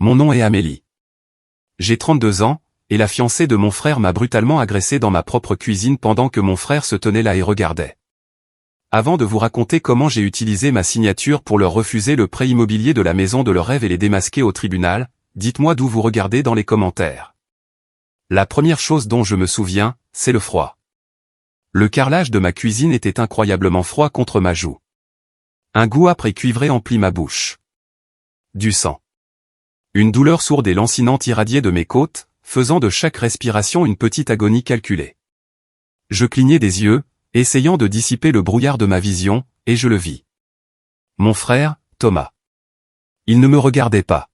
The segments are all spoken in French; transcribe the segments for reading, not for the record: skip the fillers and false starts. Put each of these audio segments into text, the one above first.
Mon nom est Amélie. J'ai 32 ans, et la fiancée de mon frère m'a brutalement agressé dans ma propre cuisine pendant que mon frère se tenait là et regardait. Avant de vous raconter comment j'ai utilisé ma signature pour leur refuser le prêt immobilier de la maison de leur rêve et les démasquer au tribunal, dites-moi d'où vous regardez dans les commentaires. La première chose dont je me souviens, c'est le froid. Le carrelage de ma cuisine était incroyablement froid contre ma joue. Un goût âpre et cuivré emplit ma bouche. Du sang. Une douleur sourde et lancinante irradiait de mes côtes, faisant de chaque respiration une petite agonie calculée. Je clignais des yeux, essayant de dissiper le brouillard de ma vision, et je le vis. Mon frère, Thomas. Il ne me regardait pas.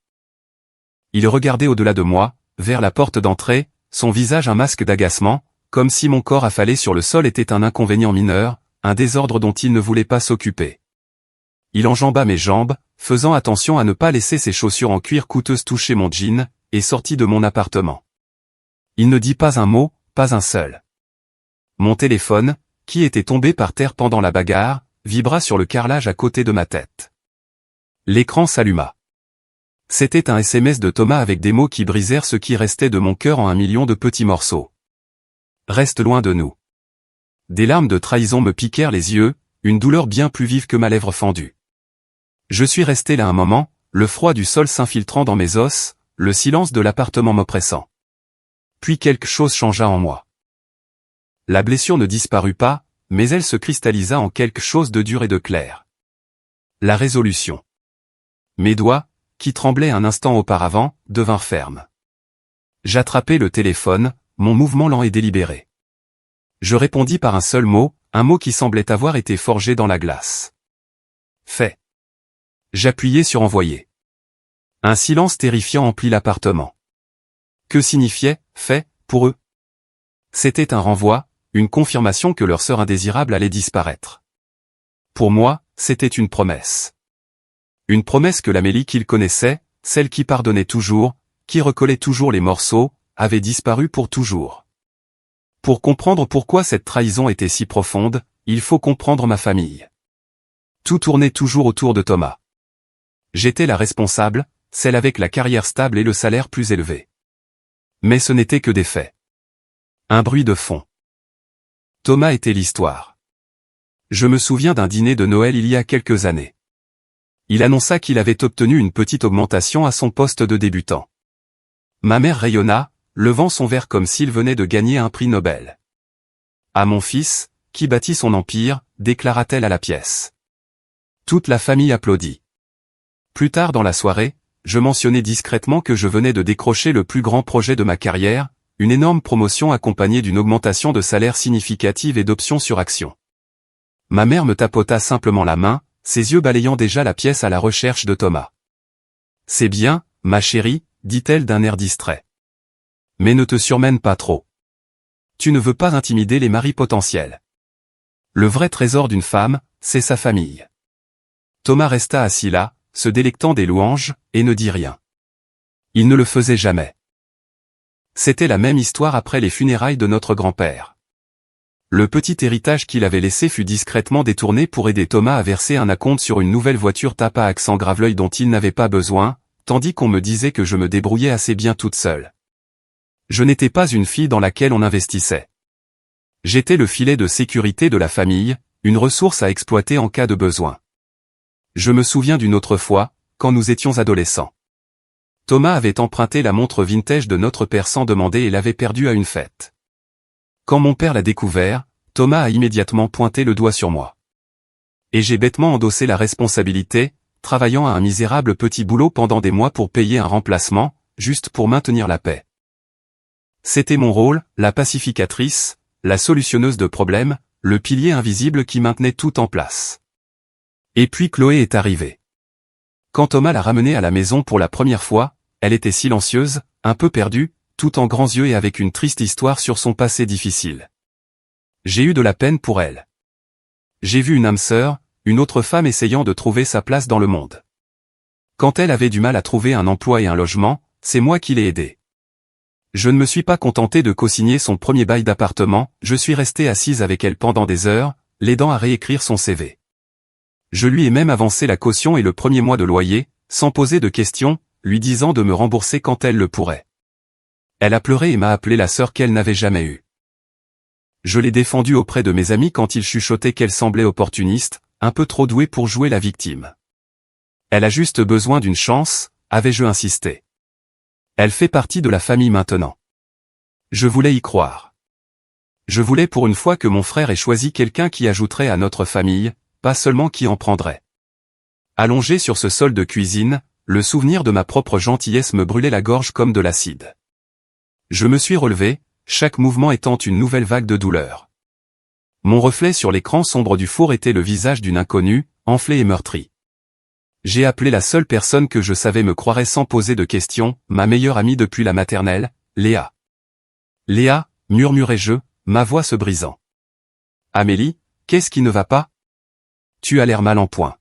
Il regardait au-delà de moi, vers la porte d'entrée, son visage un masque d'agacement, comme si mon corps affalé sur le sol était un inconvénient mineur, un désordre dont il ne voulait pas s'occuper. Il enjamba mes jambes, faisant attention à ne pas laisser ses chaussures en cuir coûteuses toucher mon jean, et sortit de mon appartement. Il ne dit pas un mot, pas un seul. Mon téléphone, qui était tombé par terre pendant la bagarre, vibra sur le carrelage à côté de ma tête. L'écran s'alluma. C'était un SMS de Thomas avec des mots qui brisèrent ce qui restait de mon cœur en 1 million de petits morceaux. Reste loin de nous. Des larmes de trahison me piquèrent les yeux, une douleur bien plus vive que ma lèvre fendue. Je suis resté là un moment, le froid du sol s'infiltrant dans mes os, le silence de l'appartement m'oppressant. Puis quelque chose changea en moi. La blessure ne disparut pas, mais elle se cristallisa en quelque chose de dur et de clair. La résolution. Mes doigts, qui tremblaient un instant auparavant, devinrent fermes. J'attrapai le téléphone, mon mouvement lent et délibéré. Je répondis par un seul mot, un mot qui semblait avoir été forgé dans la glace. Fait. J'appuyai sur envoyer. Un silence terrifiant emplit l'appartement. Que signifiait « fait » pour eux? C'était un renvoi, une confirmation que leur sœur indésirable allait disparaître. Pour moi, c'était une promesse. Une promesse que l'Amélie qu'ils connaissaient, celle qui pardonnait toujours, qui recollait toujours les morceaux, avait disparu pour toujours. Pour comprendre pourquoi cette trahison était si profonde, il faut comprendre ma famille. Tout tournait toujours autour de Thomas. J'étais la responsable, celle avec la carrière stable et le salaire plus élevé. Mais ce n'était que des faits. Un bruit de fond. Thomas était l'histoire. Je me souviens d'un dîner de Noël il y a quelques années. Il annonça qu'il avait obtenu une petite augmentation à son poste de débutant. Ma mère rayonna, levant son verre comme s'il venait de gagner un prix Nobel. À mon fils, qui bâtit son empire, déclara-t-elle à la pièce. Toute la famille applaudit. Plus tard dans la soirée, je mentionnai discrètement que je venais de décrocher le plus grand projet de ma carrière, une énorme promotion accompagnée d'une augmentation de salaire significative et d'options sur actions. Ma mère me tapota simplement la main, ses yeux balayant déjà la pièce à la recherche de Thomas. « C'est bien, ma chérie, dit-elle d'un air distrait. Mais ne te surmène pas trop. Tu ne veux pas intimider les maris potentiels. Le vrai trésor d'une femme, c'est sa famille. » Thomas resta assis là, se délectant des louanges, et ne dit rien. Il ne le faisait jamais. C'était la même histoire après les funérailles de notre grand-père. Le petit héritage qu'il avait laissé fut discrètement détourné pour aider Thomas à verser un acompte sur une nouvelle voiture tape à accent grave-l'œil dont il n'avait pas besoin, tandis qu'on me disait que je me débrouillais assez bien toute seule. Je n'étais pas une fille dans laquelle on investissait. J'étais le filet de sécurité de la famille, une ressource à exploiter en cas de besoin. Je me souviens d'une autre fois, quand nous étions adolescents. Thomas avait emprunté la montre vintage de notre père sans demander et l'avait perdue à une fête. Quand mon père l'a découvert, Thomas a immédiatement pointé le doigt sur moi. Et j'ai bêtement endossé la responsabilité, travaillant à un misérable petit boulot pendant des mois pour payer un remplacement, juste pour maintenir la paix. C'était mon rôle, la pacificatrice, la solutionneuse de problèmes, le pilier invisible qui maintenait tout en place. Et puis Chloé est arrivée. Quand Thomas l'a ramenée à la maison pour la première fois, elle était silencieuse, un peu perdue, tout en grands yeux et avec une triste histoire sur son passé difficile. J'ai eu de la peine pour elle. J'ai vu une âme sœur, une autre femme essayant de trouver sa place dans le monde. Quand elle avait du mal à trouver un emploi et un logement, c'est moi qui l'ai aidée. Je ne me suis pas contenté de co-signer son premier bail d'appartement, je suis resté assise avec elle pendant des heures, l'aidant à réécrire son CV. Je lui ai même avancé la caution et le premier mois de loyer, sans poser de questions, lui disant de me rembourser quand elle le pourrait. Elle a pleuré et m'a appelé la sœur qu'elle n'avait jamais eue. Je l'ai défendue auprès de mes amis quand ils chuchotaient qu'elle semblait opportuniste, un peu trop douée pour jouer la victime. Elle a juste besoin d'une chance, avais-je insisté. Elle fait partie de la famille maintenant. Je voulais y croire. Je voulais pour une fois que mon frère ait choisi quelqu'un qui ajouterait à notre famille, pas seulement qui en prendrait. Allongé sur ce sol de cuisine, le souvenir de ma propre gentillesse me brûlait la gorge comme de l'acide. Je me suis relevé, chaque mouvement étant une nouvelle vague de douleur. Mon reflet sur l'écran sombre du four était le visage d'une inconnue, enflée et meurtrie. J'ai appelé la seule personne que je savais me croirait sans poser de questions, ma meilleure amie depuis la maternelle, Léa. Léa, murmurai-je, ma voix se brisant. Amélie, qu'est-ce qui ne va pas? Tu as l'air mal en point.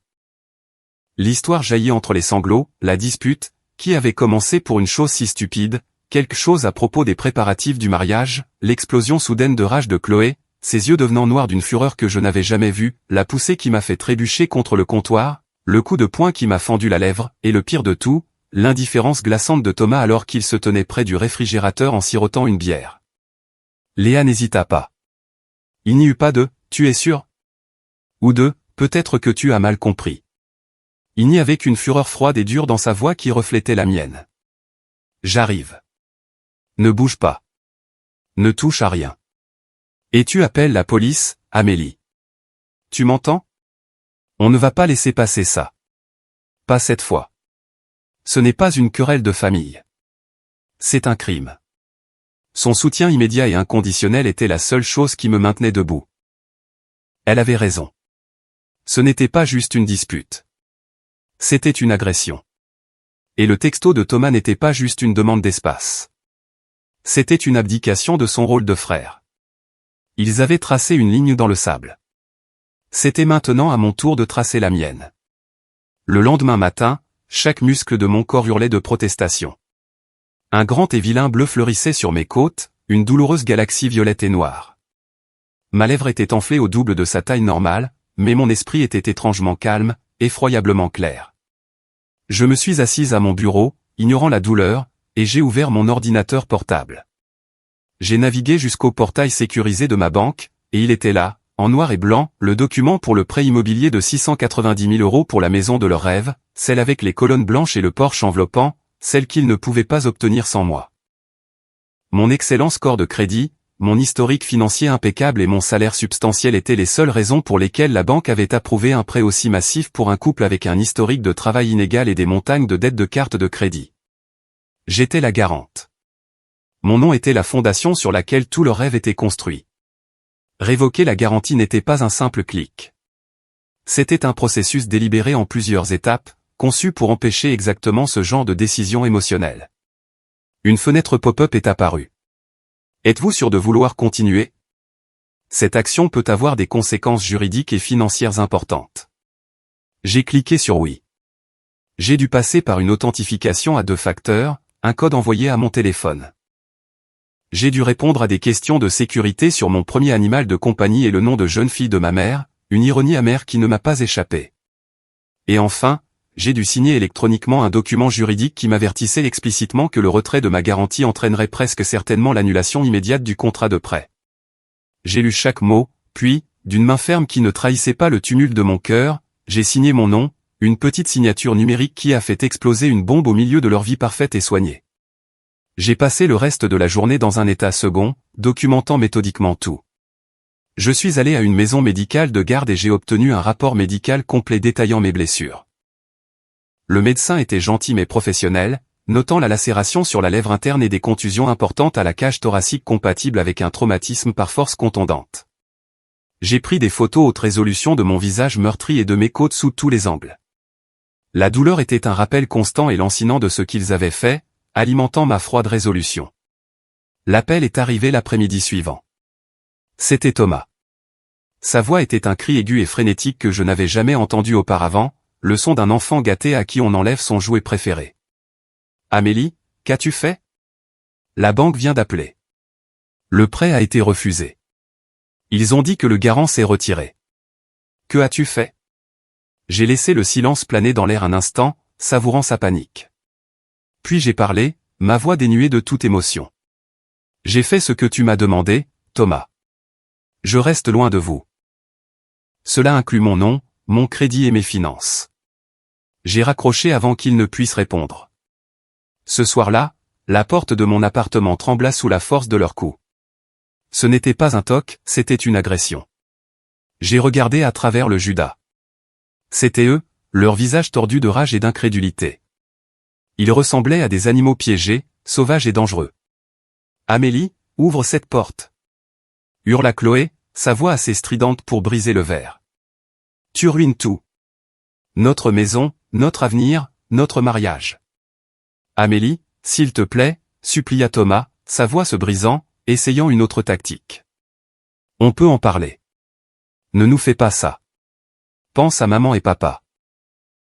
L'histoire jaillit entre les sanglots, la dispute, qui avait commencé pour une chose si stupide, quelque chose à propos des préparatifs du mariage, l'explosion soudaine de rage de Chloé, ses yeux devenant noirs d'une fureur que je n'avais jamais vue, la poussée qui m'a fait trébucher contre le comptoir, le coup de poing qui m'a fendu la lèvre, et le pire de tout, l'indifférence glaçante de Thomas alors qu'il se tenait près du réfrigérateur en sirotant une bière. Léa n'hésita pas. Il n'y eut pas de « tu es sûr ?» ou de « peut-être que tu as mal compris ». Il n'y avait qu'une fureur froide et dure dans sa voix qui reflétait la mienne. J'arrive. Ne bouge pas. Ne touche à rien. Et tu appelles la police, Amélie. Tu m'entends? On ne va pas laisser passer ça. Pas cette fois. Ce n'est pas une querelle de famille. C'est un crime. Son soutien immédiat et inconditionnel était la seule chose qui me maintenait debout. Elle avait raison. Ce n'était pas juste une dispute. C'était une agression. Et le texto de Thomas n'était pas juste une demande d'espace. C'était une abdication de son rôle de frère. Ils avaient tracé une ligne dans le sable. C'était maintenant à mon tour de tracer la mienne. Le lendemain matin, chaque muscle de mon corps hurlait de protestation. Un grand et vilain bleu fleurissait sur mes côtes, une douloureuse galaxie violette et noire. Ma lèvre était enflée au double de sa taille normale, mais mon esprit était étrangement calme, effroyablement clair. Je me suis assise à mon bureau, ignorant la douleur, et j'ai ouvert mon ordinateur portable. J'ai navigué jusqu'au portail sécurisé de ma banque, et il était là, en noir et blanc, le document pour le prêt immobilier de 690 000 € pour la maison de leurs rêves, celle avec les colonnes blanches et le porche enveloppant, celle qu'ils ne pouvaient pas obtenir sans moi. Mon excellent score de crédit, mon historique financier impeccable et mon salaire substantiel étaient les seules raisons pour lesquelles la banque avait approuvé un prêt aussi massif pour un couple avec un historique de travail inégal et des montagnes de dettes de cartes de crédit. J'étais la garante. Mon nom était la fondation sur laquelle tout leur rêve était construit. Révoquer la garantie n'était pas un simple clic. C'était un processus délibéré en plusieurs étapes, conçu pour empêcher exactement ce genre de décision émotionnelle. Une fenêtre pop-up est apparue. Êtes-vous sûr de vouloir continuer? Cette action peut avoir des conséquences juridiques et financières importantes. J'ai cliqué sur oui. J'ai dû passer par une authentification à 2 facteurs, un code envoyé à mon téléphone. J'ai dû répondre à des questions de sécurité sur mon premier animal de compagnie et le nom de jeune fille de ma mère, une ironie amère qui ne m'a pas échappé. Et enfin, j'ai dû signer électroniquement un document juridique qui m'avertissait explicitement que le retrait de ma garantie entraînerait presque certainement l'annulation immédiate du contrat de prêt. J'ai lu chaque mot, puis, d'une main ferme qui ne trahissait pas le tumulte de mon cœur, j'ai signé mon nom, une petite signature numérique qui a fait exploser une bombe au milieu de leur vie parfaite et soignée. J'ai passé le reste de la journée dans un état second, documentant méthodiquement tout. Je suis allé à une maison médicale de garde et j'ai obtenu un rapport médical complet détaillant mes blessures. Le médecin était gentil mais professionnel, notant la lacération sur la lèvre interne et des contusions importantes à la cage thoracique compatibles avec un traumatisme par force contondante. J'ai pris des photos haute résolution de mon visage meurtri et de mes côtes sous tous les angles. La douleur était un rappel constant et lancinant de ce qu'ils avaient fait, alimentant ma froide résolution. L'appel est arrivé l'après-midi suivant. C'était Thomas. Sa voix était un cri aigu et frénétique que je n'avais jamais entendu auparavant, le son d'un enfant gâté à qui on enlève son jouet préféré. « Amélie, qu'as-tu fait? La banque vient d'appeler. Le prêt a été refusé. Ils ont dit que le garant s'est retiré. Que as-tu fait? » J'ai laissé le silence planer dans l'air un instant, savourant sa panique. Puis j'ai parlé, ma voix dénuée de toute émotion. J'ai fait ce que tu m'as demandé, Thomas. Je reste loin de vous. Cela inclut mon nom, mon crédit et mes finances. J'ai raccroché avant qu'il ne puisse répondre. Ce soir-là, la porte de mon appartement trembla sous la force de leurs coups. Ce n'était pas un toc, c'était une agression. J'ai regardé à travers le Judas. C'étaient eux, leurs visages tordus de rage et d'incrédulité. Ils ressemblaient à des animaux piégés, sauvages et dangereux. Amélie, ouvre cette porte. Hurla Chloé, sa voix assez stridente pour briser le verre. Tu ruines tout. Notre maison, notre avenir, notre mariage. Amélie, s'il te plaît, supplia Thomas, sa voix se brisant, essayant une autre tactique. On peut en parler. Ne nous fais pas ça. Pense à maman et papa.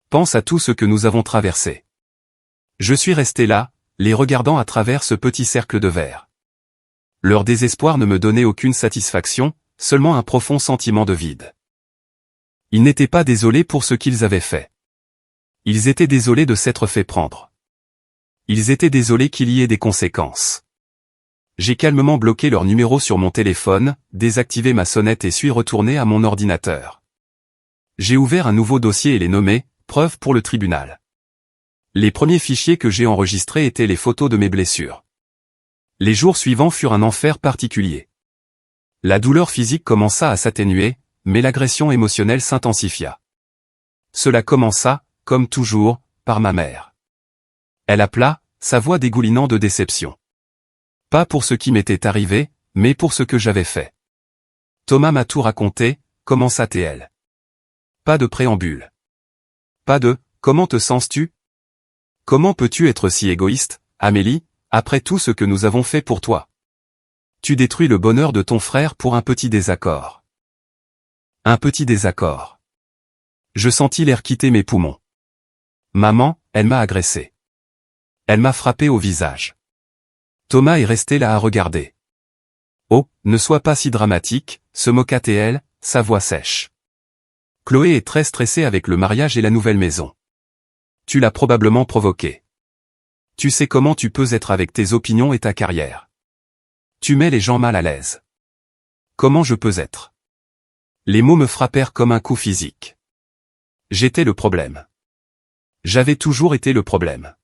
Pense à tout ce que nous avons traversé. Je suis resté là, les regardant à travers ce petit cercle de verre. Leur désespoir ne me donnait aucune satisfaction, seulement un profond sentiment de vide. Ils n'étaient pas désolés pour ce qu'ils avaient fait. Ils étaient désolés de s'être fait prendre. Ils étaient désolés qu'il y ait des conséquences. J'ai calmement bloqué leur numéro sur mon téléphone, désactivé ma sonnette et suis retourné à mon ordinateur. J'ai ouvert un nouveau dossier et les nommé « Preuves pour le tribunal ». Les premiers fichiers que j'ai enregistrés étaient les photos de mes blessures. Les jours suivants furent un enfer particulier. La douleur physique commença à s'atténuer, mais l'agression émotionnelle s'intensifia. Cela commença, comme toujours, par ma mère. Elle appela, sa voix dégoulinant de déception. Pas pour ce qui m'était arrivé, mais pour ce que j'avais fait. Thomas m'a tout raconté, commença-t-elle. Pas de préambule. Pas de « Comment te sens-tu ? Comment peux-tu être si égoïste, Amélie, après tout ce que nous avons fait pour toi ? Tu détruis le bonheur de ton frère pour un petit désaccord. Un petit désaccord. Je sentis l'air quitter mes poumons. Maman, elle m'a agressé. Elle m'a frappé au visage. Thomas est resté là à regarder. Oh, ne sois pas si dramatique, se moqua-t-elle, sa voix sèche. Chloé est très stressée avec le mariage et la nouvelle maison. Tu l'as probablement provoqué. Tu sais comment tu peux être avec tes opinions et ta carrière. Tu mets les gens mal à l'aise. Comment je peux être ? Les mots me frappèrent comme un coup physique. J'étais le problème. J'avais toujours été le problème.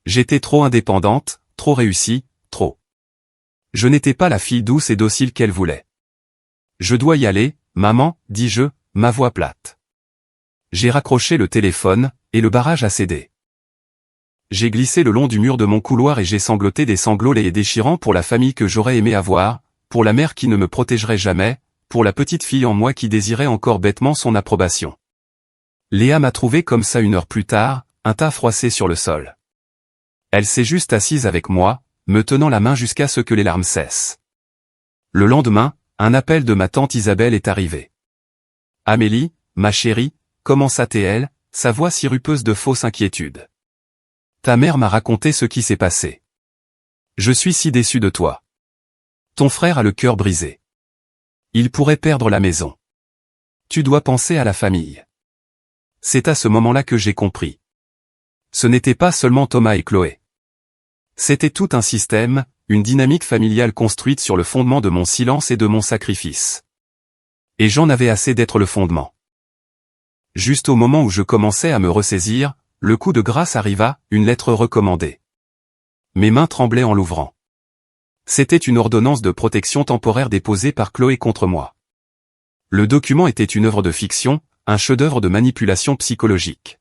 J'étais trop indépendante, trop réussie, trop. Je n'étais pas la fille douce et docile qu'elle voulait. Je dois y aller, maman, dis-je, ma voix plate. J'ai raccroché le téléphone, et le barrage a cédé. J'ai glissé le long du mur de mon couloir et j'ai sangloté des sanglots laids et déchirants pour la famille que j'aurais aimé avoir, pour la mère qui ne me protégerait jamais, pour la petite fille en moi qui désirait encore bêtement son approbation. Léa m'a trouvé comme ça une heure plus tard, un tas froissé sur le sol. Elle s'est juste assise avec moi, me tenant la main jusqu'à ce que les larmes cessent. Le lendemain, un appel de ma tante Isabelle est arrivé. Amélie, ma chérie, commença-t-elle, sa voix sirupeuse de fausse inquiétude. Ta mère m'a raconté ce qui s'est passé. Je suis si déçue de toi. Ton frère a le cœur brisé. Il pourrait perdre la maison. Tu dois penser à la famille. C'est à ce moment-là que j'ai compris. Ce n'était pas seulement Thomas et Chloé. C'était tout un système, une dynamique familiale construite sur le fondement de mon silence et de mon sacrifice. Et j'en avais assez d'être le fondement. Juste au moment où je commençais à me ressaisir, le coup de grâce arriva, une lettre recommandée. Mes mains tremblaient en l'ouvrant. C'était une ordonnance de protection temporaire déposée par Chloé contre moi. Le document était une œuvre de fiction, un chef-d'œuvre de manipulation psychologique.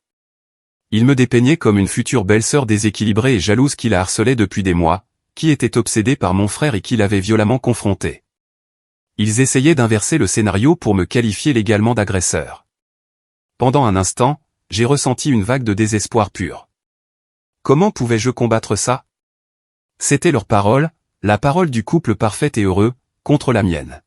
Il me dépeignait comme une future belle-sœur déséquilibrée et jalouse qui la harcelait depuis des mois, qui était obsédée par mon frère et qui l'avait violemment confronté. Ils essayaient d'inverser le scénario pour me qualifier légalement d'agresseur. Pendant un instant, j'ai ressenti une vague de désespoir pur. Comment pouvais-je combattre ça ? C'était leur parole, la parole du couple parfait et heureux, contre la mienne.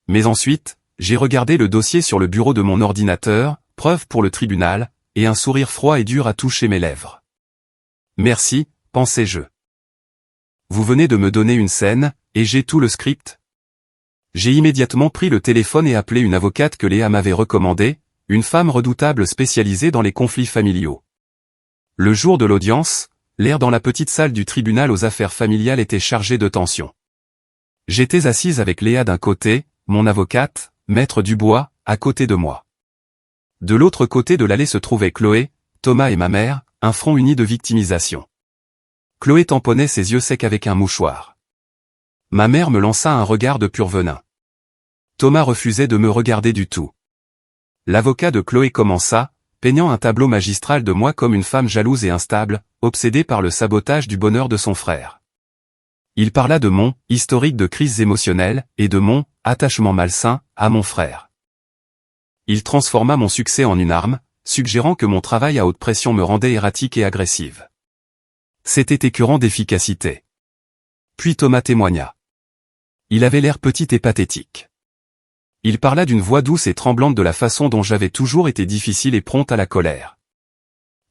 Mais ensuite, j'ai regardé le dossier sur le bureau de mon ordinateur, preuve pour le tribunal, et un sourire froid et dur a touché mes lèvres. Merci, pensais-je. Vous venez de me donner une scène, et j'ai tout le script. J'ai immédiatement pris le téléphone et appelé une avocate que Léa m'avait recommandée, une femme redoutable spécialisée dans les conflits familiaux. Le jour de l'audience, L'air dans la petite salle du tribunal aux affaires familiales était chargé de tension. J'étais assise avec Léa d'un côté, mon avocate, Maître Dubois, à côté de moi. De l'autre côté de l'allée se trouvaient Chloé, Thomas et ma mère, un front uni de victimisation. Chloé tamponnait ses yeux secs avec un mouchoir. Ma mère me lança un regard de pur venin. Thomas refusait de me regarder du tout. L'avocat de Chloé commença, peignant un tableau magistral de moi comme une femme jalouse et instable, obsédée par le sabotage du bonheur de son frère. Il parla de mon historique de crises émotionnelles et de mon attachement malsain à mon frère. Il transforma mon succès en une arme, suggérant que mon travail à haute pression me rendait erratique et agressive. C'était écœurant d'efficacité. Puis Thomas témoigna. Il avait l'air petit et pathétique. Il parla d'une voix douce et tremblante de la façon dont j'avais toujours été difficile et prompte à la colère.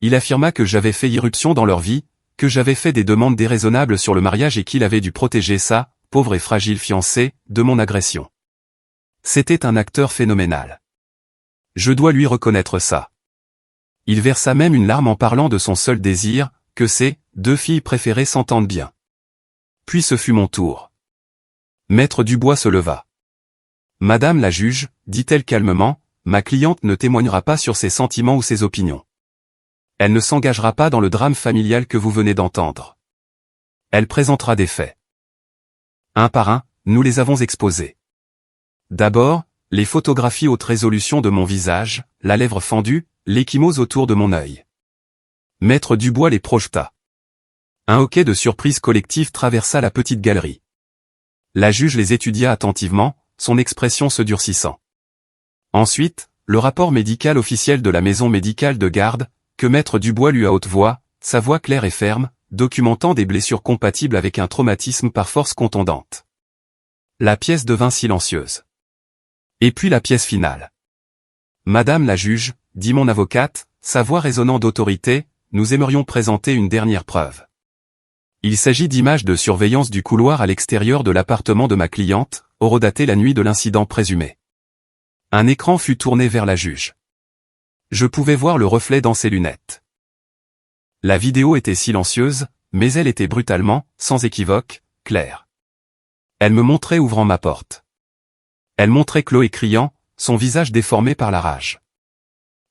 Il affirma que j'avais fait irruption dans leur vie, que j'avais fait des demandes déraisonnables sur le mariage et qu'il avait dû protéger sa pauvre et fragile fiancée de mon agression. C'était un acteur phénoménal. Je dois lui reconnaître ça. Il versa même une larme en parlant de son seul désir, que ses 2 filles préférées s'entendent bien. Puis ce fut mon tour. Maître Dubois se leva. Madame la juge, dit-elle calmement, ma cliente ne témoignera pas sur ses sentiments ou ses opinions. Elle ne s'engagera pas dans le drame familial que vous venez d'entendre. Elle présentera des faits. Un par un, nous les avons exposés. D'abord, les photographies haute résolution de mon visage, la lèvre fendue, l'échymose autour de mon œil. Maître Dubois les projeta. Un hoquet de surprise collective traversa la petite galerie. La juge les étudia attentivement, son expression se durcissant. Ensuite, le rapport médical officiel de la maison médicale de garde, que Maître Dubois lut à haute voix, sa voix claire et ferme, documentant des blessures compatibles avec un traumatisme par force contondante. La pièce devint silencieuse. Et puis la pièce finale. Madame la juge, dit mon avocate, sa voix résonnant d'autorité, nous aimerions présenter une dernière preuve. Il s'agit d'images de surveillance du couloir à l'extérieur de l'appartement de ma cliente, horodatées la nuit de l'incident présumé. Un écran fut tourné vers la juge. Je pouvais voir le reflet dans ses lunettes. La vidéo était silencieuse, mais elle était brutalement, sans équivoque, claire. Elle me montrait ouvrant ma porte. Elle montrait Chloé criant, son visage déformé par la rage.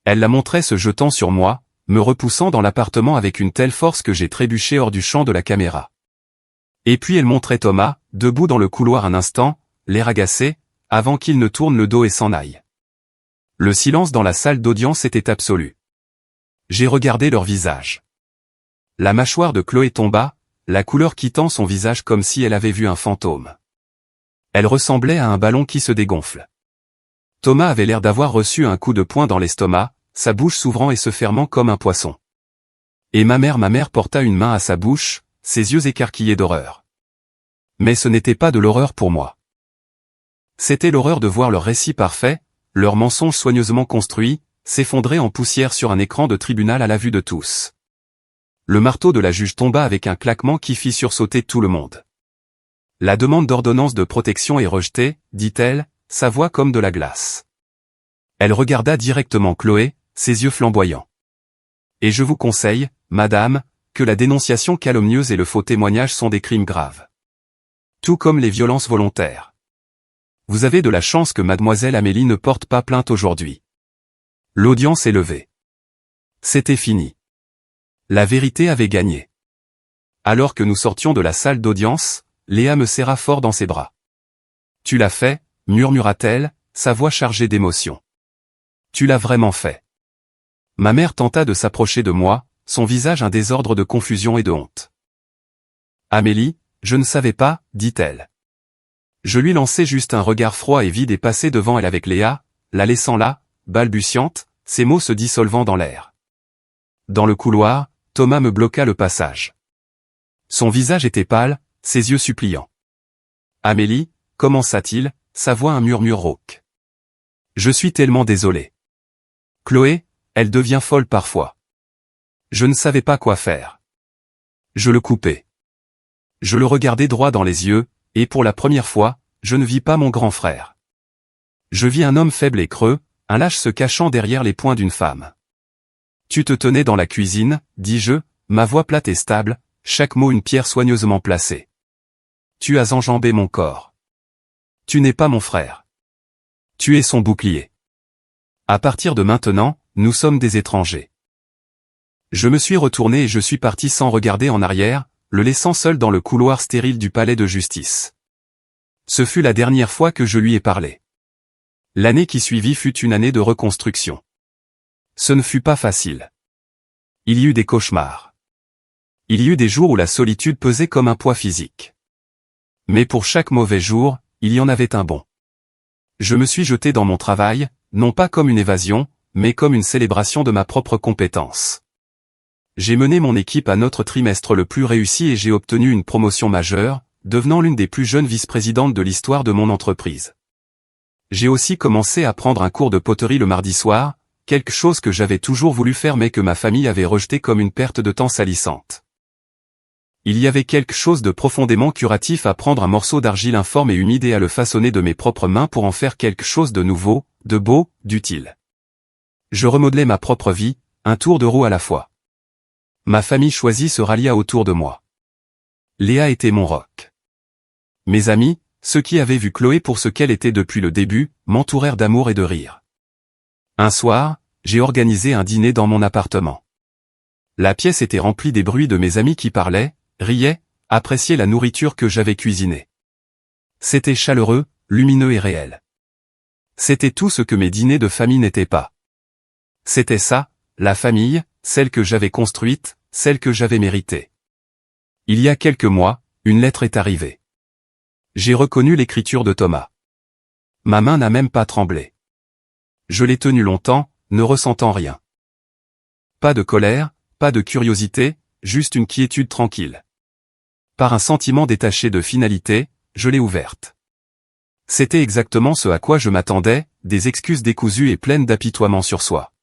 Elle la montrait se jetant sur moi, me repoussant dans l'appartement avec une telle force que j'ai trébuché hors du champ de la caméra. Et puis elle montrait Thomas, debout dans le couloir un instant, l'air agacé, avant qu'il ne tourne le dos et s'en aille. Le silence dans la salle d'audience était absolu. J'ai regardé leur visage. La mâchoire de Chloé tomba, la couleur quittant son visage comme si elle avait vu un fantôme. Elle ressemblait à un ballon qui se dégonfle. Thomas avait l'air d'avoir reçu un coup de poing dans l'estomac, sa bouche s'ouvrant et se fermant comme un poisson. Et ma mère porta une main à sa bouche, ses yeux écarquillés d'horreur. Mais ce n'était pas de l'horreur pour moi. C'était l'horreur de voir leur récit parfait, leur mensonge soigneusement construit, s'effondrer en poussière sur un écran de tribunal à la vue de tous. Le marteau de la juge tomba avec un claquement qui fit sursauter tout le monde. La demande d'ordonnance de protection est rejetée, dit-elle, sa voix comme de la glace. Elle regarda directement Chloé, ses yeux flamboyants. Et je vous conseille, madame, que la dénonciation calomnieuse et le faux témoignage sont des crimes graves. Tout comme les violences volontaires. Vous avez de la chance que mademoiselle Amélie ne porte pas plainte aujourd'hui. L'audience est levée. C'était fini. La vérité avait gagné. Alors que nous sortions de la salle d'audience, Léa me serra fort dans ses bras. Tu l'as fait, murmura-t-elle, sa voix chargée d'émotion. Tu l'as vraiment fait. Ma mère tenta de s'approcher de moi, son visage un désordre de confusion et de honte. Amélie, je ne savais pas, dit-elle. Je lui lançai juste un regard froid et vide et passai devant elle avec Léa, la laissant là, balbutiante, ses mots se dissolvant dans l'air. Dans le couloir, Thomas me bloqua le passage. Son visage était pâle, ses yeux suppliants. Amélie, commença-t-il, sa voix un murmure rauque. Je suis tellement désolé. Chloé, elle devient folle parfois. Je ne savais pas quoi faire. Je le coupais. Je le regardais droit dans les yeux, et pour la première fois, je ne vis pas mon grand frère. Je vis un homme faible et creux, un lâche se cachant derrière les poings d'une femme. Tu te tenais dans la cuisine, dis-je, ma voix plate et stable, chaque mot une pierre soigneusement placée. Tu as enjambé mon corps. Tu n'es pas mon frère. Tu es son bouclier. À partir de maintenant, nous sommes des étrangers. Je me suis retourné et je suis parti sans regarder en arrière, le laissant seul dans le couloir stérile du palais de justice. Ce fut la dernière fois que je lui ai parlé. L'année qui suivit fut une année de reconstruction. Ce ne fut pas facile. Il y eut des cauchemars. Il y eut des jours où la solitude pesait comme un poids physique. Mais pour chaque mauvais jour, il y en avait un bon. Je me suis jeté dans mon travail, non pas comme une évasion, mais comme une célébration de ma propre compétence. J'ai mené mon équipe à notre trimestre le plus réussi et j'ai obtenu une promotion majeure, devenant l'une des plus jeunes vice-présidentes de l'histoire de mon entreprise. J'ai aussi commencé à prendre un cours de poterie le mardi soir, quelque chose que j'avais toujours voulu faire mais que ma famille avait rejeté comme une perte de temps salissante. Il y avait quelque chose de profondément curatif à prendre un morceau d'argile informe et humide et à le façonner de mes propres mains pour en faire quelque chose de nouveau, de beau, d'utile. Je remodelais ma propre vie, un tour de roue à la fois. Ma famille choisie se rallia autour de moi. Léa était mon roc. Mes amis, ceux qui avaient vu Chloé pour ce qu'elle était depuis le début, m'entourèrent d'amour et de rire. Un soir, j'ai organisé un dîner dans mon appartement. La pièce était remplie des bruits de mes amis qui parlaient, riaient, appréciaient la nourriture que j'avais cuisinée. C'était chaleureux, lumineux et réel. C'était tout ce que mes dîners de famille n'étaient pas. C'était ça, la famille, celle que j'avais construite, celle que j'avais méritée. Il y a quelques mois, une lettre est arrivée. J'ai reconnu l'écriture de Thomas. Ma main n'a même pas tremblé. Je l'ai tenue longtemps, ne ressentant rien. Pas de colère, pas de curiosité, juste une quiétude tranquille. Par un sentiment détaché de finalité, je l'ai ouverte. C'était exactement ce à quoi je m'attendais, des excuses décousues et pleines d'apitoiement sur soi.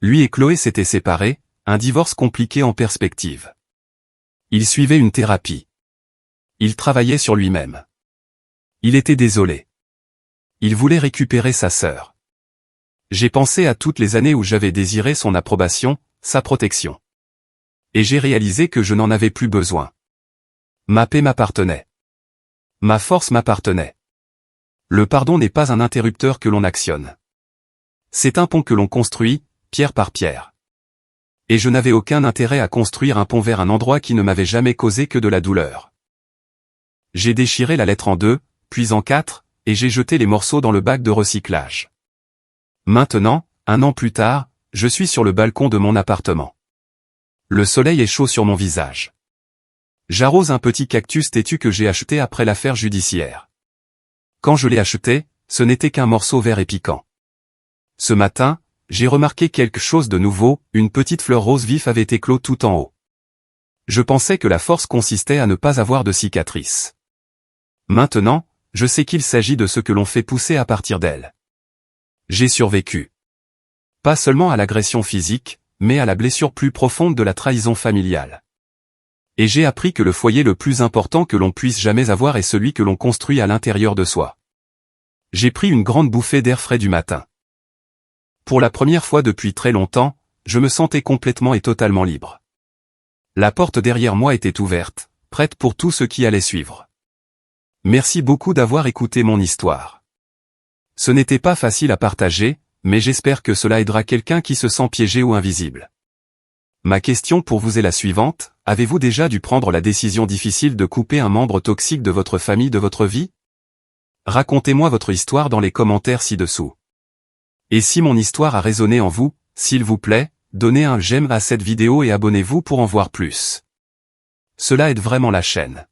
Lui et Chloé s'étaient séparés, un divorce compliqué en perspective. Il suivait une thérapie. Il travaillait sur lui-même. Il était désolé. Il voulait récupérer sa sœur. J'ai pensé à toutes les années où j'avais désiré son approbation, sa protection. Et j'ai réalisé que je n'en avais plus besoin. Ma paix m'appartenait. Ma force m'appartenait. Le pardon n'est pas un interrupteur que l'on actionne. C'est un pont que l'on construit, pierre par pierre. Et je n'avais aucun intérêt à construire un pont vers un endroit qui ne m'avait jamais causé que de la douleur. J'ai déchiré la lettre en 2, puis en 4, et j'ai jeté les morceaux dans le bac de recyclage. Maintenant, 1 an plus tard, je suis sur le balcon de mon appartement. Le soleil est chaud sur mon visage. J'arrose un petit cactus têtu que j'ai acheté après l'affaire judiciaire. Quand je l'ai acheté, ce n'était qu'un morceau vert et piquant. Ce matin, j'ai remarqué quelque chose de nouveau, une petite fleur rose vif avait éclos tout en haut. Je pensais que la force consistait à ne pas avoir de cicatrice. Maintenant, je sais qu'il s'agit de ce que l'on fait pousser à partir d'elle. J'ai survécu. Pas seulement à l'agression physique, mais à la blessure plus profonde de la trahison familiale. Et j'ai appris que le foyer le plus important que l'on puisse jamais avoir est celui que l'on construit à l'intérieur de soi. J'ai pris une grande bouffée d'air frais du matin. Pour la première fois depuis très longtemps, je me sentais complètement et totalement libre. La porte derrière moi était ouverte, prête pour tout ce qui allait suivre. Merci beaucoup d'avoir écouté mon histoire. Ce n'était pas facile à partager, mais j'espère que cela aidera quelqu'un qui se sent piégé ou invisible. Ma question pour vous est la suivante, avez-vous déjà dû prendre la décision difficile de couper un membre toxique de votre famille de votre vie? Racontez-moi votre histoire dans les commentaires ci-dessous. Et si mon histoire a résonné en vous, s'il vous plaît, donnez un j'aime à cette vidéo et abonnez-vous pour en voir plus. Cela aide vraiment la chaîne.